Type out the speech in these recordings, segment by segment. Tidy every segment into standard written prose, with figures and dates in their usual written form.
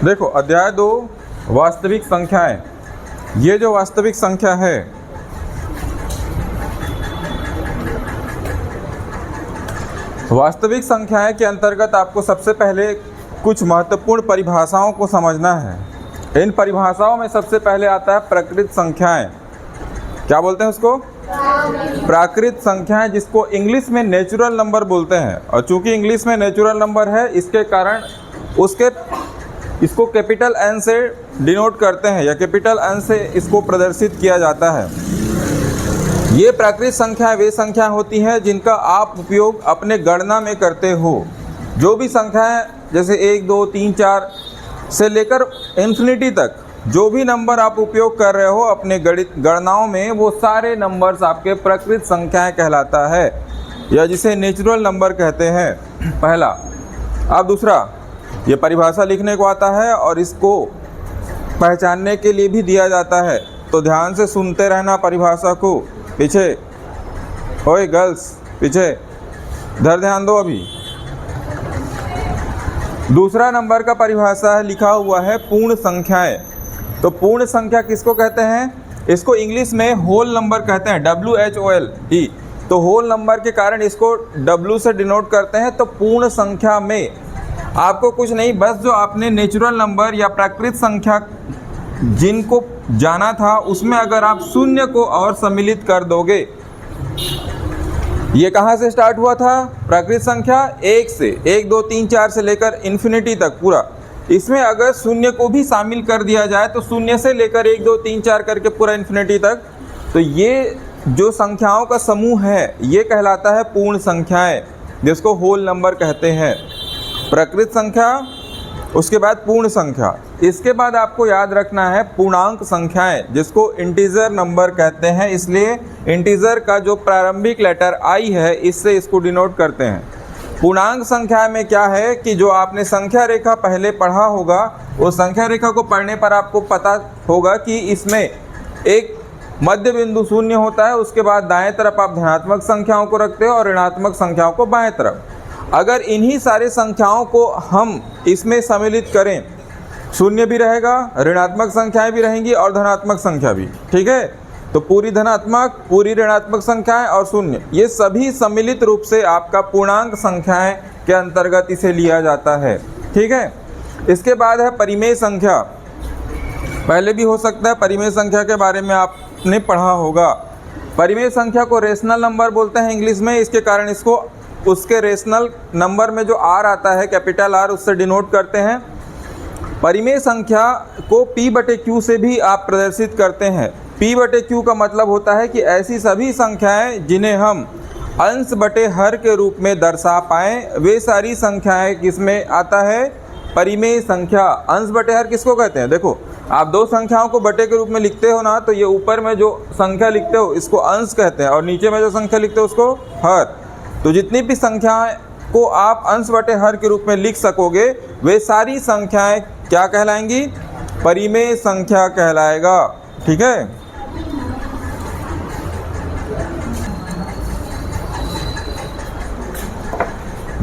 देखो अध्याय 2 वास्तविक संख्याएं। ये जो वास्तविक संख्या है वास्तविक संख्याएं के अंतर्गत आपको सबसे पहले कुछ महत्वपूर्ण परिभाषाओं को समझना है। इन परिभाषाओं में सबसे पहले आता है प्राकृत संख्याएं। क्या बोलते हैं उसको? प्राकृत संख्याएं, जिसको इंग्लिश में नेचुरल नंबर बोलते हैं। और चूंकि इंग्लिश में नेचुरल नंबर है, इसके कारण इसको कैपिटल एन से डिनोट करते हैं या कैपिटल एन से इसको प्रदर्शित किया जाता है। ये प्राकृत संख्याएं वे संख्याएं होती हैं जिनका आप उपयोग अपने गणना में करते हो। जो भी संख्याएं जैसे 1, 2, 3, 4 से लेकर इन्फिनिटी तक जो भी नंबर आप उपयोग कर रहे हो अपने गणनाओं में, वो सारे नंबर्स आपके प्राकृत संख्याएं कहलाता है, या जिसे नेचुरल नंबर कहते हैं, पहला। अब दूसरा, ये परिभाषा लिखने को आता है और इसको पहचानने के लिए भी दिया जाता है, तो ध्यान से सुनते रहना परिभाषा को। पीछे ओए गर्ल्स, पीछे इधर ध्यान दो। अभी दूसरा नंबर का परिभाषा है, लिखा हुआ है पूर्ण संख्याएं। तो पूर्ण संख्या किसको कहते हैं? इसको इंग्लिश में होल नंबर कहते हैं, WHOLE। तो होल नंबर के कारण इसको W से डिनोट करते हैं। तो पूर्ण संख्या में आपको कुछ नहीं, बस जो आपने नेचुरल नंबर या प्राकृत संख्या जिनको जाना था, उसमें अगर आप शून्य को और सम्मिलित कर दोगे। ये कहाँ से स्टार्ट हुआ था? प्राकृत संख्या 1 से, 1, 2, 3, 4 से लेकर इन्फिनिटी तक पूरा। इसमें अगर शून्य को भी शामिल कर दिया जाए तो शून्य से लेकर 1, 2, 3, 4 करके पूरा इन्फिनिटी तक, तो ये जो संख्याओं का समूह है ये कहलाता है पूर्ण संख्याएं, जिसको होल नंबर कहते हैं। प्राकृत संख्या, उसके बाद पूर्ण संख्या, इसके बाद आपको याद रखना है पूर्णांक संख्याएं, जिसको इंटीजर नंबर कहते हैं। इसलिए इंटीजर का जो प्रारंभिक लेटर आई है, इससे इसको डिनोट करते हैं। पूर्णांक संख्या में क्या है कि जो आपने संख्या रेखा पहले पढ़ा होगा, वो संख्या रेखा को पढ़ने पर आपको पता होगा कि इसमें एक मध्य बिंदु शून्य होता है, उसके बाद दाएं तरफ आप धनात्मक संख्याओं को रखते हो और ऋणात्मक संख्याओं को बाएं तरफ। अगर इन्हीं सारे संख्याओं को हम इसमें सम्मिलित करें, शून्य भी रहेगा, ऋणात्मक संख्याएं भी रहेंगी और धनात्मक संख्या भी, ठीक है। तो पूरी धनात्मक, पूरी ऋणात्मक संख्याएं और शून्य, ये सभी सम्मिलित रूप से आपका पूर्णांक संख्याएं के अंतर्गत इसे लिया जाता है, ठीक है। इसके बाद है परिमेय संख्या। पहले भी हो सकता है परिमेय संख्या के बारे में आपने पढ़ा होगा। परिमेय संख्या को रेशनल नंबर बोलते हैं इंग्लिश में, इसके कारण इसको उसके रेशनल नंबर में जो R आता है, कैपिटल R, उससे डिनोट करते हैं। परिमेय संख्या को P/Q से भी आप प्रदर्शित करते हैं। P/Q का मतलब होता है कि ऐसी सभी संख्याएं जिन्हें हम अंश बटे हर के रूप में दर्शा पाएँ, वे सारी संख्याएं किसमें आता है? परिमेय संख्या। अंश बटे हर किसको कहते हैं? देखो, आप दो संख्याओं को बटे के रूप में लिखते हो ना, तो ये ऊपर में जो संख्या लिखते हो इसको अंश कहते हैं और नीचे में जो संख्या लिखते हो उसको हर। तो जितनी भी संख्याएं को आप अंश बटे हर के रूप में लिख सकोगे, वे सारी संख्याएं क्या कहलाएंगी? परिमेय संख्या कहलाएगा, ठीक है।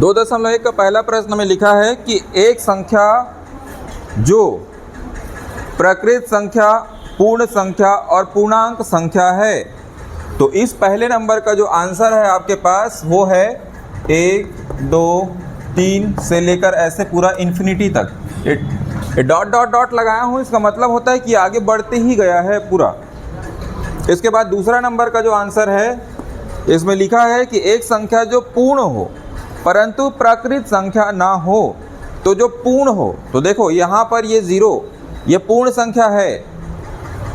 2.1 का पहला प्रश्न में लिखा है कि एक संख्या जो प्राकृत संख्या, पूर्ण संख्या और पूर्णांक संख्या है, तो इस पहले नंबर का जो आंसर है आपके पास वो है 1, 2, 3 से लेकर ऐसे पूरा इन्फिनिटी तक। डॉट डॉट डॉट लगाया हूँ, इसका मतलब होता है कि आगे बढ़ते ही गया है पूरा। इसके बाद दूसरा नंबर का जो आंसर है, इसमें लिखा है कि एक संख्या जो पूर्ण हो परंतु प्राकृत संख्या ना हो। तो जो पूर्ण हो, तो देखो यहाँ पर ये 0, ये पूर्ण संख्या है,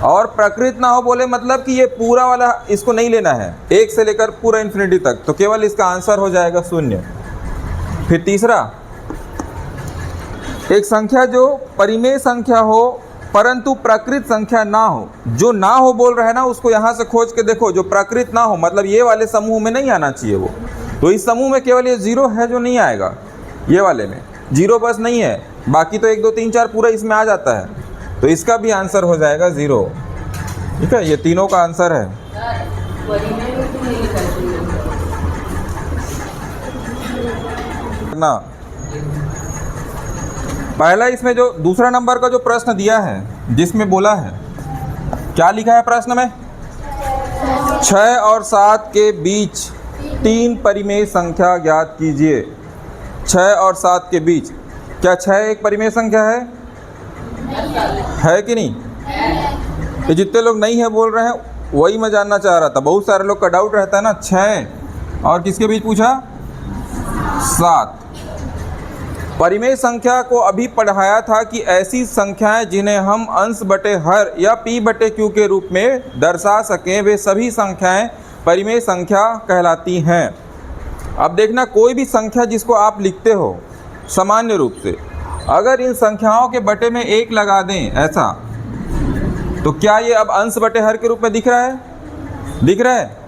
और प्राकृत ना हो बोले मतलब कि ये पूरा वाला इसको नहीं लेना है, 1 से लेकर पूरा इन्फिनिटी तक, तो केवल इसका आंसर हो जाएगा 0। फिर तीसरा, एक संख्या जो परिमेय संख्या हो परंतु प्राकृत संख्या ना हो। जो ना हो बोल रहा है ना, उसको यहाँ से खोज के देखो, जो प्राकृत ना हो मतलब ये वाले समूह में नहीं आना चाहिए वो। तो इस समूह में केवल ये 0 है जो नहीं आएगा, ये वाले में 0 बस नहीं है, बाकी तो 1, 2, 3, 4 पूरा इसमें आ जाता है, तो इसका भी आंसर हो जाएगा 0, ठीक है। ये तीनों का आंसर है। ना पहला इसमें जो दूसरा नंबर का जो प्रश्न दिया है, जिसमें बोला है, क्या लिखा है प्रश्न में? 6 और 7 के बीच 3 परिमेय संख्या ज्ञात कीजिए। 6 और 7 के बीच, क्या 6 एक परिमेय संख्या है कि नहीं? ये जितने लोग नहीं है बोल रहे हैं वही मैं जानना चाह रहा था। बहुत सारे लोग का डाउट रहता है ना, 6 और किसके बीच पूछा? 7। परिमेय संख्या को अभी पढ़ाया था कि ऐसी संख्याएं जिन्हें हम अंश बटे हर या p बटे q के रूप में दर्शा सकें, वे सभी संख्याएं परिमेय संख्या कहलाती हैं। अब देखना, कोई भी संख्या जिसको आप लिखते हो सामान्य रूप से, अगर इन संख्याओं के बटे में 1 लगा दें ऐसा, तो क्या ये अब अंश बटे हर के रूप में दिख रहा है? दिख रहा है?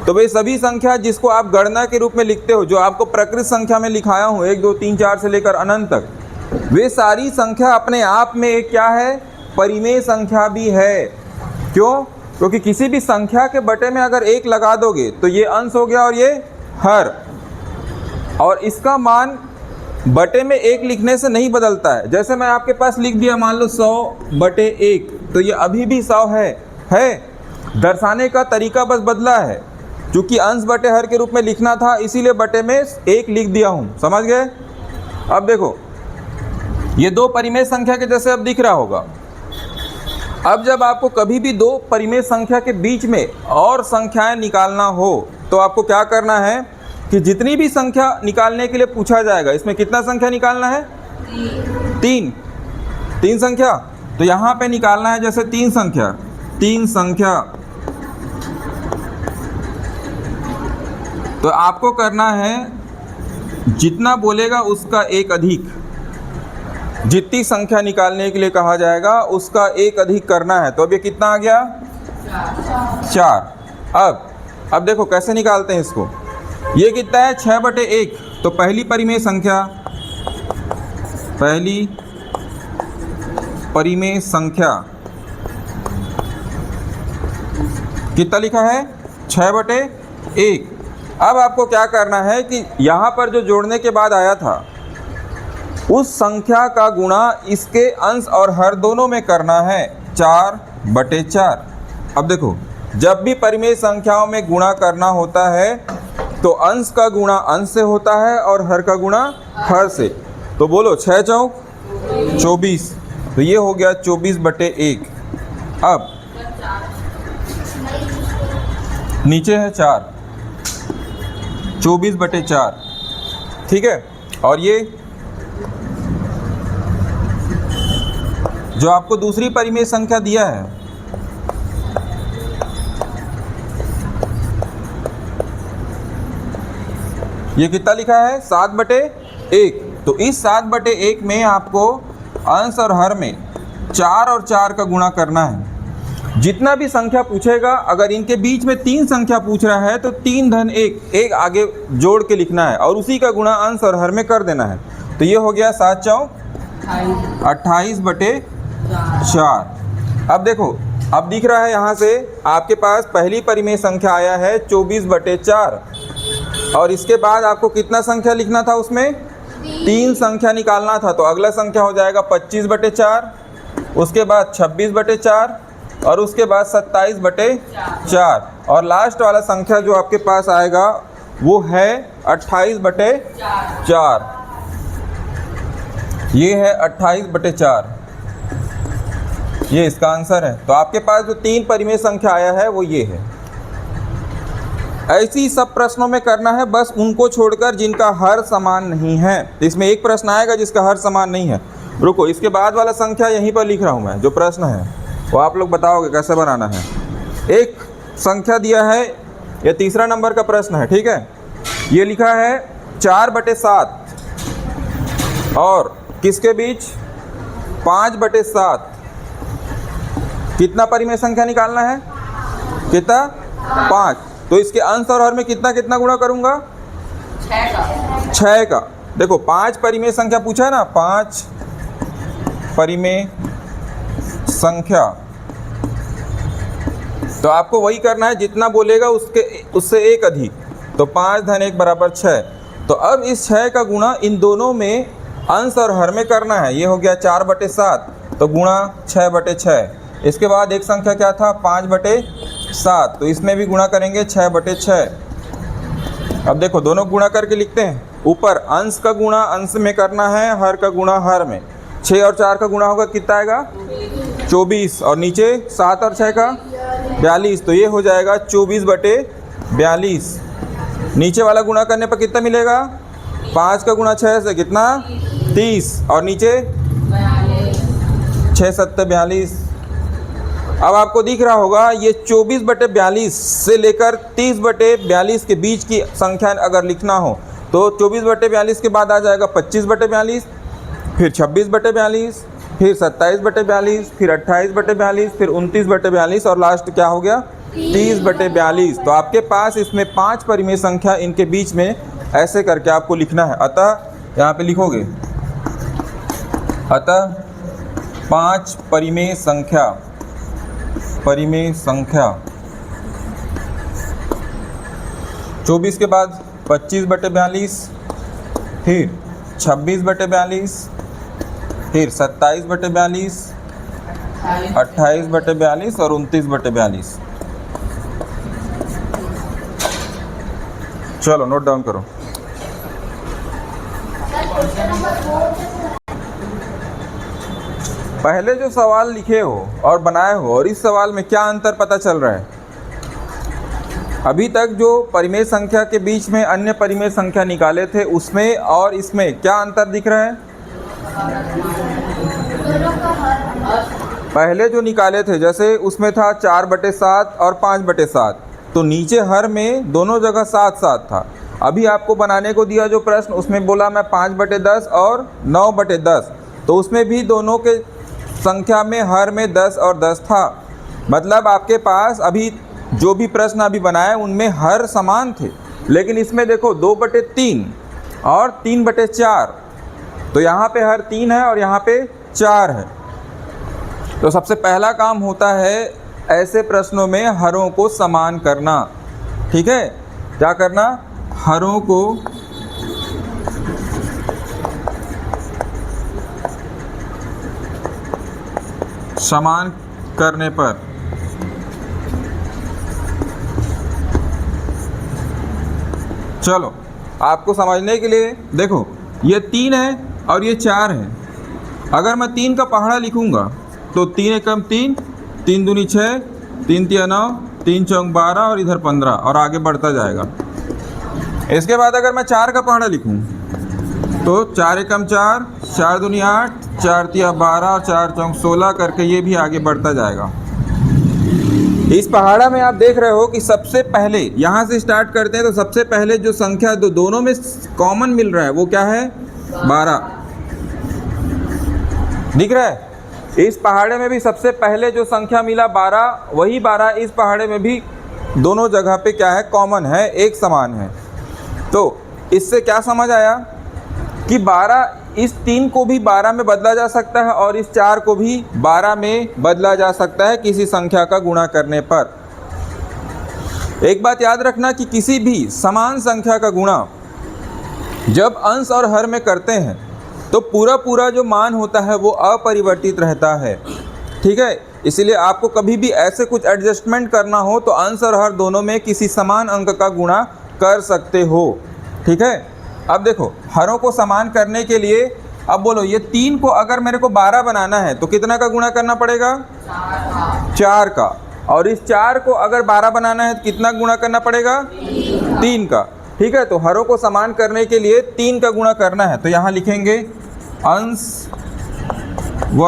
तो वे सभी संख्या जिसको आप गणना के रूप में लिखते हो, जो आपको प्रकृत संख्या में लिखाया हूँ 1 2 3 4 से लेकर अनंत तक, वे सारी संख्या अपने आप में एक क्या है? परिमेय संख्या भी है। क्यों? क्योंकि किसी भी संख्या के बटे में अगर 1 लगा दोगे तो ये अंश हो गया और ये हर, और इसका मान बटे में 1 लिखने से नहीं बदलता है। जैसे मैं आपके पास लिख दिया मान लो 100 बटे 1, तो ये अभी भी 100 है। दर्शाने का तरीका बस बदला है, क्योंकि अंश बटे हर के रूप में लिखना था इसीलिए बटे में 1 लिख दिया हूँ। समझ गए? अब देखो, ये 2 परिमेय संख्या के जैसे अब दिख रहा होगा। अब जब आपको कभी भी 2 परिमेय संख्या के बीच में और संख्याएं निकालना हो तो आपको क्या करना है कि जितनी भी संख्या निकालने के लिए पूछा जाएगा, इसमें कितना संख्या निकालना है? 3 संख्या। तो यहाँ पे निकालना है जैसे 3 संख्या, तो आपको करना है जितना बोलेगा उसका 1 अधिक। जितनी संख्या निकालने के लिए कहा जाएगा उसका 1 अधिक करना है। तो अब ये कितना आ गया? 4। अब देखो कैसे निकालते हैं इसको। ये कितना है? 6 बटे 1। तो पहली परिमेय संख्या कितना लिखा है? 6 बटे 1। अब आपको क्या करना है कि यहाँ पर जो जोड़ने के बाद आया था उस संख्या का गुणा इसके अंश और हर दोनों में करना है, 4 बटे 4। अब देखो, जब भी परिमेय संख्याओं में गुणा करना होता है तो अंश का गुणा अंश से होता है और हर का गुणा हर से। तो बोलो 6 चौक 24, तो ये हो गया 24 बटे 1। अब नीचे है 4, 24 बटे 4, ठीक है। और ये जो आपको दूसरी परिमेय संख्या दिया है, ये कितना लिखा है? 7 बटे 1। तो इस 7 बटे 1 में आपको अंश और हर में 4 और 4 का गुणा करना है। जितना भी संख्या पूछेगा, अगर इनके बीच में 3 संख्या पूछ रहा है तो 3 धन 1 आगे जोड़ के लिखना है और उसी का गुणा अंश और हर में कर देना है। तो ये हो गया 7 चौक 28 बटे 4। अब देखो, अब दिख रहा है यहाँ से आपके पास पहली परिमेय संख्या आया है 24 बटे 4, और इसके बाद आपको कितना संख्या लिखना था? उसमें 3 संख्या निकालना था। तो अगला संख्या हो जाएगा 25 बटे 4, उसके बाद 26 बटे 4 और उसके बाद 27 बटे 4, और लास्ट वाला संख्या जो आपके पास आएगा वो है 28 बटे 4। ये है 28 बटे 4, ये इसका आंसर है। तो आपके पास जो 3 परिमेय संख्या आया है वो ये है। ऐसी सब प्रश्नों में करना है, बस उनको छोड़कर जिनका हर समान नहीं है। इसमें एक प्रश्न आएगा जिसका हर समान नहीं है। रुको, इसके बाद वाला संख्या यहीं पर लिख रहा हूँ मैं, जो प्रश्न है वो आप लोग बताओगे कैसे बनाना है। एक संख्या दिया है, ये तीसरा नंबर का प्रश्न है, ठीक है। ये लिखा है 4 बटे 7 और किसके बीच? 5 बटे 7। कितना परिमेय संख्या निकालना है? कितना? 5। तो इसके अंश और हर में कितना कितना गुणा करूंगा? 6 का। देखो 5 परिमेय संख्या पूछा है ना, 5 परिमेय संख्या, तो आपको वही करना है, जितना बोलेगा उससे 1 अधिक। तो 5 धन 1 बराबर 6। तो अब इस 6 का गुणा इन दोनों में अंश और हर में करना है। ये हो गया 4/7 तो गुणा 6/6। इसके बाद एक संख्या क्या था 5/7 तो इसमें भी गुणा करेंगे 6/6। अब देखो दोनों गुणा करके लिखते हैं। ऊपर अंश का गुणा अंश में करना है, हर का गुणा हर में। 6 और 4 का गुणा होगा कितना आएगा 24 और नीचे 7 और 6 का 42 तो ये हो जाएगा 24/42। नीचे वाला गुणा करने पर कितना मिलेगा 5 का गुणा 6 से कितना 30 और नीचे 6 7 42। अब आपको दिख रहा होगा ये 24/42 से लेकर 30/42 के बीच की संख्या अगर लिखना हो तो 24/42 के बाद आ जाएगा 25/42, फिर 26/42, फिर 27/42, फिर 28/42, फिर 29/42 और लास्ट क्या हो गया 30/42। तो आपके पास इसमें 5 परिमेय संख्या इनके बीच में ऐसे करके आपको लिखना है। अतः यहाँ पे लिखोगे अतः 5 परिमेय संख्या 24 के बाद 25/42, फिर 26/42, फिर 27/42, 28/42 और 29/42। चलो नोट डाउन करो। पहले जो सवाल लिखे हो और बनाए हो और इस सवाल में क्या अंतर पता चल रहा है? अभी तक जो परिमेय संख्या के बीच में अन्य परिमेय संख्या निकाले थे उसमें और इसमें क्या अंतर दिख रहा है? पहले जो निकाले थे जैसे उसमें था 4/7 और 5/7 तो नीचे हर में दोनों जगह 7/7 था। अभी आपको बनाने को दिया जो प्रश्न उसमें बोला मैं 5/10 और 9/10 तो उसमें भी दोनों के संख्या में हर में 10 और 10 था। मतलब आपके पास अभी जो भी प्रश्न अभी बनाए उनमें हर समान थे, लेकिन इसमें देखो 2/3 और 3/4 तो यहाँ पे हर 3 है और यहाँ पे 4 है। तो सबसे पहला काम होता है ऐसे प्रश्नों में हरों को समान करना। ठीक है, क्या करना? हरों को समान करने पर चलो आपको समझने के लिए देखो ये 3 है और ये 4 है। अगर मैं 3 का पहाड़ा लिखूंगा तो 3 एकम 3, 3 दूनी 6, 3 तिया 9, 3 चौक 12 और इधर 15 और आगे बढ़ता जाएगा। इसके बाद अगर मैं 4 का पहाड़ा लिखूं तो 4 एकम 4, 4 दूनी 8, 4 तिया 12 और 4 चौक 16 करके ये भी आगे बढ़ता जाएगा। इस पहाड़ा में आप देख रहे हो कि सबसे पहले यहाँ से स्टार्ट करते हैं तो सबसे पहले जो संख्या दोनों में कॉमन मिल रहा है वो क्या है 12। दिख रहा है? इस पहाड़े में भी सबसे पहले जो संख्या मिला 12, वही 12 इस पहाड़े में भी दोनों जगह पे क्या है कॉमन है, एक समान है। तो इससे क्या समझ आया कि 12 इस 3 को भी 12 में बदला जा सकता है और इस 4 को भी 12 में बदला जा सकता है किसी संख्या का गुणा करने पर। एक बात याद रखना कि किसी भी समान संख्या का गुणा जब अंश और हर में करते हैं तो पूरा जो मान होता है वो अपरिवर्तित रहता है। ठीक है, इसीलिए आपको कभी भी ऐसे कुछ एडजस्टमेंट करना हो तो अंश और हर दोनों में किसी समान अंक का गुणा कर सकते हो। ठीक है, अब देखो हरों को समान करने के लिए अब बोलो ये 3 को अगर मेरे को 12 बनाना है तो कितना का गुणा करना पड़ेगा 4 का, और इस 4 को अगर 12 बनाना है तो कितना गुणा करना पड़ेगा 3 का। ठीक है, तो हरों को समान करने के लिए 3 का गुणा करना है तो यहाँ लिखेंगे अंश व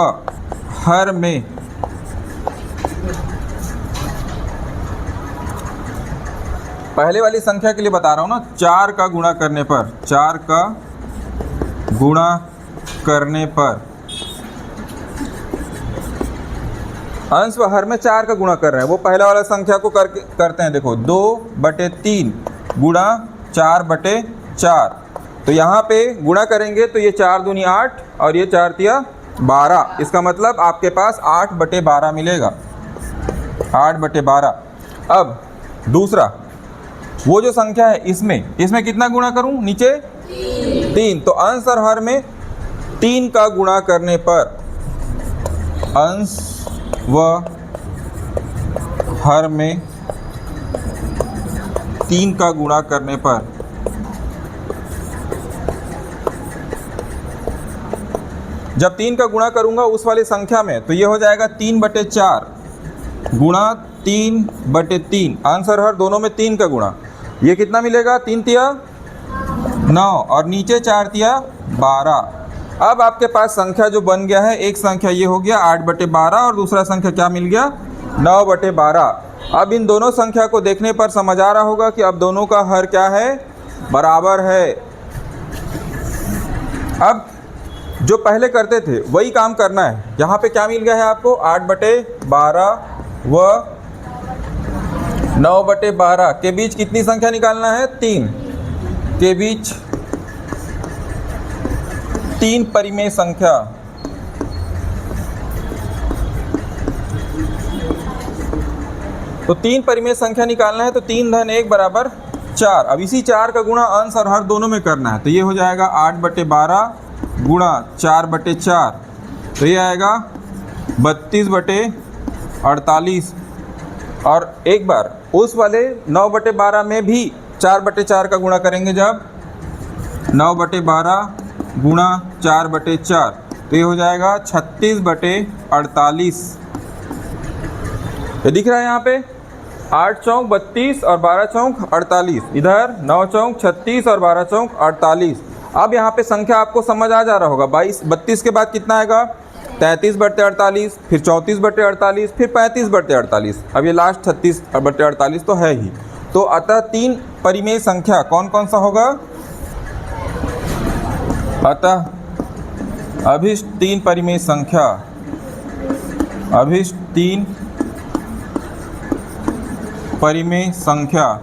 हर में पहले वाली संख्या के लिए बता रहा हूँ ना, 4 का गुणा करने पर 4 का गुणा करने पर अंश व हर में 4 का गुणा कर रहे हैं वो पहला वाला संख्या को करते हैं। देखो 2/3 गुणा 4/4 तो यहाँ पे गुणा करेंगे तो ये 4 दूनी 8 और ये 4 तिया 12। इसका मतलब आपके पास 8/12 मिलेगा, 8/12। अब दूसरा वो जो संख्या है इसमें कितना गुणा करूं नीचे 3 तो अंश और हर में 3 का गुणा करने पर अंश व हर में 3 का गुणा करने पर जब 3 का गुणा करूंगा उस वाली संख्या में तो ये हो जाएगा 3/4 गुणा 3/3, आंसर हर दोनों में 3 का गुणा, ये कितना मिलेगा, 3 तिया 9 और नीचे 4 तिया 12। अब आपके पास संख्या जो बन गया है, एक संख्या ये हो गया 8/12 और दूसरा संख्या क्या मिल गया 9/12। अब इन दोनों संख्या को देखने पर समझ आ रहा होगा कि अब दोनों का हर क्या है, बराबर है। अब जो पहले करते थे वही काम करना है। यहाँ पे क्या मिल गया है आपको, 8/12 व 9/12 के बीच कितनी संख्या निकालना है, 3 के बीच 3 परिमेय संख्या। तो 3 परिमेय संख्या निकालना है तो 3 धन 1 बराबर 4। अब इसी 4 का गुणा अंश और हर दोनों में करना है तो ये हो जाएगा 8/12 गुणा 4/4, तो ये आएगा 32/48। और एक बार उस वाले 9/12 में भी 4/4 का गुणा करेंगे, जब 9/12 गुणा 4/4 तो ये हो जाएगा 36/48। ये दिख रहा है यहाँ पे 8 चौक 32 और 12 चौक 48, इधर 9 चौक 36 और 12 चौक 48। अब यहाँ पे संख्या आपको समझ आ जा रहा होगा, 32 के बाद कितना आएगा 33/48, फिर 34/48, फिर 35/48, अब ये लास्ट 36/48 तो है ही। तो अतः 3 परिमेय संख्या कौन कौन सा होगा, अतः अभिष्ट 3 परिमेय संख्या, अभिष्ट 3 परिमेय संख्या।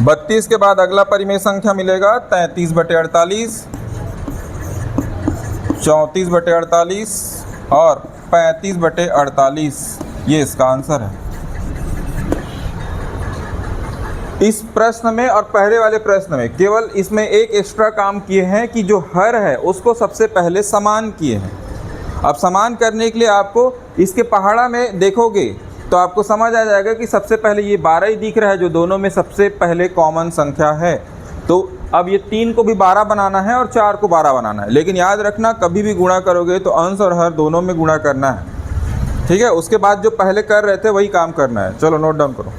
32 के बाद अगला परिमेय संख्या मिलेगा 33/48, 34/48 और 35/48, ये इसका आंसर है। इस प्रश्न में और पहले वाले प्रश्न में केवल इसमें एक एक्स्ट्रा काम किए हैं कि जो हर है उसको सबसे पहले समान किए हैं। अब समान करने के लिए आपको इसके पहाड़ा में देखोगे तो आपको समझ आ जाएगा कि सबसे पहले ये 12 ही दिख रहा है जो दोनों में सबसे पहले कॉमन संख्या है। तो अब ये 3 को भी 12 बनाना है और 4 को 12 बनाना है, लेकिन याद रखना कभी भी गुणा करोगे तो अंश और हर दोनों में गुणा करना है, ठीक है। उसके बाद जो पहले कर रहे थे वही काम करना है। चलो नोट डाउन करो।